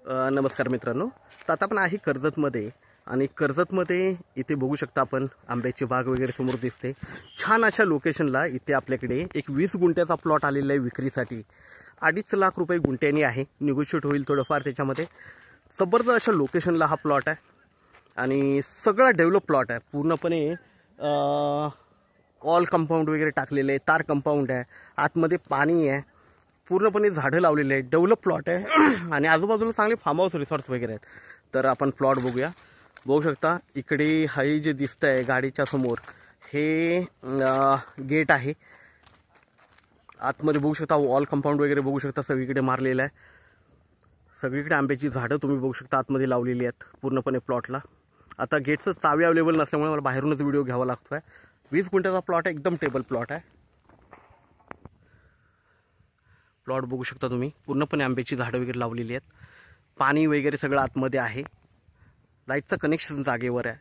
नमस्कार मित्रांनो. तर आता आपण आहे कर्जतमध्ये आणि कर्जतमध्ये इथे बघू शकता आपण आंब्याची बाग वगैरे समोर दिसते. छान अशा लोकेशनला इथे आपल्याकडे एक 20 गुंठ्याचा प्लॉट आलेला आहे विक्रीसाठी. 2.5 लाख रुपये गुंठ्यानी आहे. निगोशिएट होईल थोडंफार त्याच्यामध्ये. जबरदस्त अशा लोकेशनला हा प्लॉट आहे आणि सगळा डेव्हलप प्लॉट आहे. पूर्णपणे ऑल कंपाऊंड वगैरे टाकलेले आहे. तार कंपाऊंड आहे. आतमध्ये पाणी आहे. पूर्णपणे झाडं लावलेले आहेत. डेव्हलप प्लॉट आहे आणि आजूबाजूला चांगले फार्म हाऊस रिसॉर्ट्स वगैरे आहेत. तर आपण प्लॉट बघूया. बघू शकता इकडे हाई जे दिसतं आहे गाडीच्या समोर हे गेट आहे. आतमध्ये बघू शकता वॉल कंपाऊंड वगैरे बघू शकता सगळीकडे मारलेलं आहे. सगळीकडे आंब्याची झाडं तुम्ही बघू शकता आतमध्ये लावलेली आहेत पूर्णपणे प्लॉटला. आता गेटचं चावी अवेलेबल नसल्यामुळे मला बाहेरूनच व्हिडिओ घ्यावा लागतो आहे. 20 गुंठ्याचा प्लॉट आहे. एकदम टेबल प्लॉट आहे. प्लॉट बघू शकता तुम्ही. पूर्णपणे आंब्याची झाडं वगैरे लावलेली आहेत. पाणी वगैरे सगळं आतमध्ये आहे. लाईटचं कनेक्शन जागेवर आहे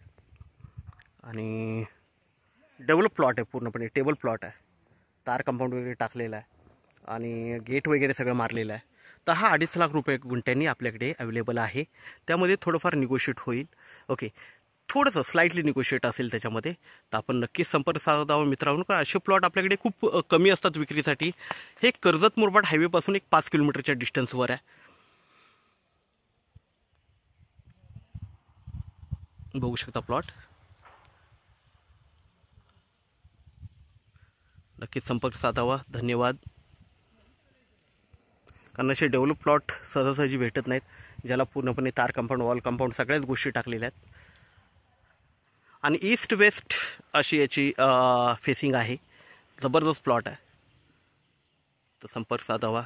आणि डेव्हलप प्लॉट आहे. पूर्णपणे टेबल प्लॉट आहे. तार कंपाऊंड वगैरे टाकलेलं आहे आणि गेट वगैरे सगळं मारलेलं आहे. तर हा 2.5 लाख रुपये गुंठ्यांनी आपल्याकडे अवेलेबल आहे. त्यामध्ये थोडंफार निगोशिएट होईल. ओके, थोडंसं स्लाइटली निगोशिएट असेल त्याच्यामध्ये. तर आपण नक्कीच संपर्क साधावा मित्रांनो. कारण असे प्लॉट आपल्याकडे खूप कमी असतात विक्रीसाठी. हे कर्जत मुरबाड हायवेपासून एक 5 किलोमीटरच्या डिस्टन्सवर आहे. बघू शकता प्लॉट. नक्कीच संपर्क साधावा. धन्यवाद. कारण असे डेव्हलप प्लॉट सहजासहजी भेटत नाहीत, ज्याला पूर्णपणे तार कंपाऊंड वॉल कंपाऊंड सगळ्याच गोष्टी टाकलेल्या आहेत आणि ईस्ट वेस्ट अशी याची फेसिंग आहे. जबरदस्त प्लॉट आहे. तर संपर्क साधावा.